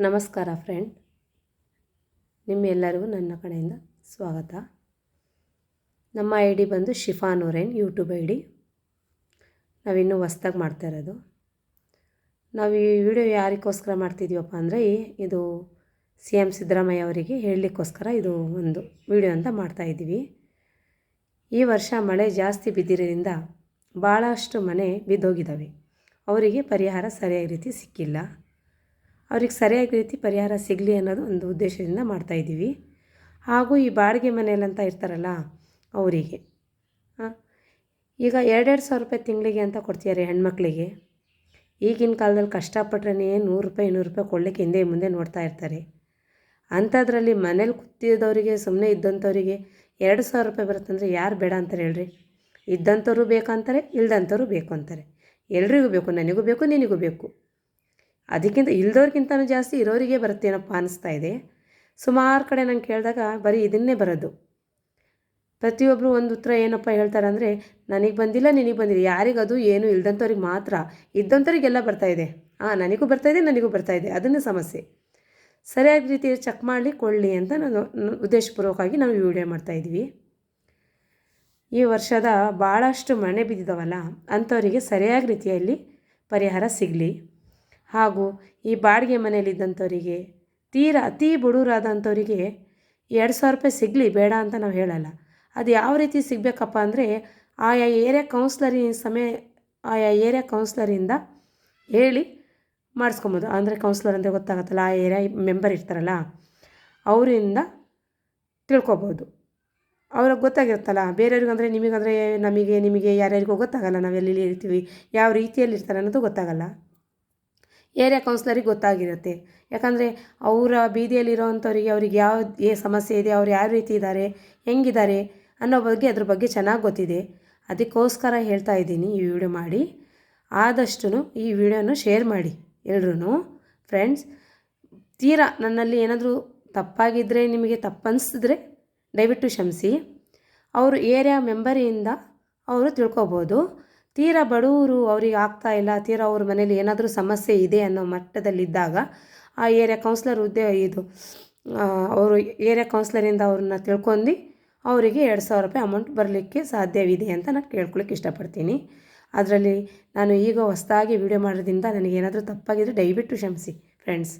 ನಮಸ್ಕಾರ ಫ್ರೆಂಡ್, ನಿಮ್ಮೆಲ್ಲರಿಗೂ ನನ್ನ ಕಡೆಯಿಂದ ಸ್ವಾಗತ. ನಮ್ಮ ಐ ಡಿ ಬಂದು Shifa Nooreen YouTube I D. ನಾವಿನ್ನೂ ಹೊಸ್ದಾಗಿ ಮಾಡ್ತಾ ಇರೋದು. ನಾವು ಈ ವಿಡಿಯೋ ಯಾರಿಗೋಸ್ಕರ ಮಾಡ್ತಿದ್ದೀವಪ್ಪ ಅಂದರೆ, ಇದು CM ಸಿದ್ದರಾಮಯ್ಯ ಅವರಿಗೆ ಹೇಳಲಿಕ್ಕೋಸ್ಕರ ಇದು ಒಂದು ವಿಡಿಯೋ ಅಂತ ಮಾಡ್ತಾಯಿದ್ದೀವಿ. ಈ ವರ್ಷ ಮಳೆ ಜಾಸ್ತಿ ಬಿದ್ದಿರೋದ್ರಿಂದ ಭಾಳಷ್ಟು ಮನೆ ಬಿದ್ದೋಗಿದ್ದಾವೆ. ಅವರಿಗೆ ಪರಿಹಾರ ಸರಿಯಾದ ರೀತಿ ಸಿಕ್ಕಿಲ್ಲ. ಅವ್ರಿಗೆ ಸರಿಯಾದ ರೀತಿ ಪರಿಹಾರ ಸಿಗಲಿ ಅನ್ನೋದು ಒಂದು ಉದ್ದೇಶದಿಂದ ಮಾಡ್ತಾಯಿದ್ದೀವಿ. ಹಾಗೂ ಈ ಬಾಡಿಗೆ ಮನೆಯಲ್ಲಂತ ಇರ್ತಾರಲ್ಲ ಅವರಿಗೆ ಈಗ 2,200 ರೂಪಾಯಿ ತಿಂಗಳಿಗೆ ಅಂತ ಕೊಡ್ತಿದ್ದಾರೆ ಹೆಣ್ಮಕ್ಳಿಗೆ. ಈಗಿನ ಕಾಲದಲ್ಲಿ ಕಷ್ಟಪಟ್ರೆ 100 ರೂಪಾಯಿ 200 ರೂಪಾಯಿ ಕೊಡಲಿಕ್ಕೆ ಹಿಂದೆ ಮುಂದೆ ನೋಡ್ತಾ ಇರ್ತಾರೆ. ಅಂಥದ್ರಲ್ಲಿ ಮನೇಲಿ ಕೂತಿದ್ದವರಿಗೆ, ಸುಮ್ಮನೆ ಇದ್ದಂಥವರಿಗೆ 2,000 ರೂಪಾಯಿ ಬರುತ್ತಂದರೆ ಯಾರು ಬೇಡ ಅಂತಾರೆ ಹೇಳ್ರಿ? ಇದ್ದಂಥವ್ರು ಬೇಕಂತಾರೆ, ಇಲ್ದಂಥವ್ರು ಬೇಕು ಅಂತಾರೆ. ಎಲ್ರಿಗೂ ಬೇಕು, ನನಗೂ ಬೇಕು, ನಿನಗೂ ಬೇಕು. ಅದಕ್ಕಿಂತ ಇಲ್ದವ್ರಿಗಿಂತನೂ ಜಾಸ್ತಿ ಇರೋರಿಗೆ ಬರುತ್ತೇನಪ್ಪ ಅನ್ನಿಸ್ತಾ ಇದೆ. ಸುಮಾರು ಕಡೆ ನಂಗೆ ಕೇಳಿದಾಗ ಬರೀ ಇದನ್ನೇ ಬರೋದು. ಪ್ರತಿಯೊಬ್ಬರು ಒಂದು ಉತ್ತರ ಏನಪ್ಪ ಹೇಳ್ತಾರೆ ಅಂದರೆ, ನನಗೆ ಬಂದಿಲ್ಲ, ನಿನಗೆ ಬಂದಿಲ್ಲ. ಯಾರಿಗದು ಏನು ಇಲ್ದಂಥವ್ರಿಗೆ ಮಾತ್ರ, ಇದ್ದಂಥವ್ರಿಗೆಲ್ಲ ಬರ್ತಾಯಿದೆ. ನನಗೂ ಬರ್ತಾಯಿದೆ, ನನಗೂ ಬರ್ತಾಯಿದೆ. ಅದನ್ನೇ ಸಮಸ್ಯೆ. ಸರಿಯಾದ ರೀತಿ ಚೆಕ್ ಮಾಡಲಿ, ಕೊಡಲಿ ಅಂತ ನಾನು ಉದ್ದೇಶಪೂರ್ವಕವಾಗಿ ನಾವು ವಿಡಿಯೋ ಮಾಡ್ತಾಯಿದ್ವಿ. ಈ ವರ್ಷದ ಭಾಳಷ್ಟು ಮನೆ ಬಿದ್ದಿದ್ದಾವಲ್ಲ, ಅಂಥವರಿಗೆ ಸರಿಯಾದ ರೀತಿಯಲ್ಲಿ ಪರಿಹಾರ ಸಿಗಲಿ. ಹಾಗೂ ಈ ಬಾಡಿಗೆ ಮನೆಯಲ್ಲಿದ್ದಂಥವರಿಗೆ, ಅತಿ ಬಡವರಾದಂಥವರಿಗೆ 2,000 ರೂಪಾಯಿ ಸಿಗಲಿ, ಬೇಡ ಅಂತ ನಾವು ಹೇಳಲ್ಲ. ಅದು ಯಾವ ರೀತಿ ಸಿಗಬೇಕಪ್ಪ ಅಂದರೆ, ಆಯಾ ಏರಿಯಾ ಕೌನ್ಸ್ಲರಿಂದ ಹೇಳಿ ಮಾಡಿಸ್ಕೊಬೋದು. ಅಂದರೆ ಕೌನ್ಸ್ಲರ್ ಅಂದರೆ ಗೊತ್ತಾಗತ್ತಲ್ಲ, ಆ ಏರಿಯಾ ಮೆಂಬರ್ ಇರ್ತಾರಲ್ಲ ಅವರಿಂದ ತಿಳ್ಕೊಬೋದು. ಅವ್ರಿಗೆ ಗೊತ್ತಾಗಿರುತ್ತಲ್ಲ. ಬೇರೆಯವ್ರಿಗೆ ಅಂದರೆ ನಿಮಗೆ ಯಾರ್ಯಾರಿಗೂ ಗೊತ್ತಾಗಲ್ಲ, ನಾವೆಲ್ಲಿ ಇರ್ತೀವಿ, ಯಾವ ರೀತಿಯಲ್ಲಿ ಇರ್ತಾರೆ ಅನ್ನೋದು ಗೊತ್ತಾಗಲ್ಲ. ಏರಿಯಾ ಕೌನ್ಸ್ಲರಿಗೆ ಗೊತ್ತಾಗಿರುತ್ತೆ. ಯಾಕಂದರೆ ಅವರ ಬೀದಿಯಲ್ಲಿರೋವಂಥವ್ರಿಗೆ, ಅವ್ರಿಗೆ ಯಾವ ಸಮಸ್ಯೆ ಇದೆ, ಅವ್ರು ಯಾವ ರೀತಿ ಇದ್ದಾರೆ, ಹೆಂಗಿದ್ದಾರೆ ಅನ್ನೋ ಬಗ್ಗೆ ಅದ್ರ ಬಗ್ಗೆ ಚೆನ್ನಾಗಿ ಗೊತ್ತಿದೆ. ಅದಕ್ಕೋಸ್ಕರ ಹೇಳ್ತಾ ಇದ್ದೀನಿ, ಈ ವಿಡಿಯೋ ಮಾಡಿ. ಆದಷ್ಟು ಈ ವಿಡಿಯೋನ ಶೇರ್ ಮಾಡಿ ಎಲ್ರೂ ಫ್ರೆಂಡ್ಸ್. ನನ್ನಲ್ಲಿ ಏನಾದರೂ ತಪ್ಪಾಗಿದ್ದರೆ, ನಿಮಗೆ ತಪ್ಪನ್ಸಿದ್ರೆ ದಯವಿಟ್ಟು ಕ್ಷಮಿಸಿ. ಅವರು ಏರಿಯಾ ಮೆಂಬರಿಂದ ಅವರು ತಿಳ್ಕೊಬೋದು. ಬಡವರು, ಅವ್ರಿಗೆ ಆಗ್ತಾಯಿಲ್ಲ, ಅವ್ರ ಮನೇಲಿ ಏನಾದರೂ ಸಮಸ್ಯೆ ಇದೆ ಅನ್ನೋ ಮಟ್ಟದಲ್ಲಿದ್ದಾಗ ಆ ಏರಿಯಾ ಕೌನ್ಸ್ಲರ್ ಅವರು ಏರಿಯಾ ಕೌನ್ಸ್ಲರಿಂದ ಅವ್ರನ್ನ ತಿಳ್ಕೊಂಡು ಅವರಿಗೆ 2,000 ರೂಪಾಯಿ ಅಮೌಂಟ್ ಬರಲಿಕ್ಕೆ ಸಾಧ್ಯವಿದೆ ಅಂತ ನಾನು ಕೇಳ್ಕೊಳ್ಳಿಕ್ಕೆ ಇಷ್ಟಪಡ್ತೀನಿ. ಅದರಲ್ಲಿ ನಾನು ಈಗ ಹೊಸದಾಗಿ ವಿಡಿಯೋ ಮಾಡೋದ್ರಿಂದ ನನಗೇನಾದರೂ ತಪ್ಪಾಗಿದ್ದರೆ ದಯವಿಟ್ಟು ಕ್ಷಮಿಸಿ ಫ್ರೆಂಡ್ಸ್.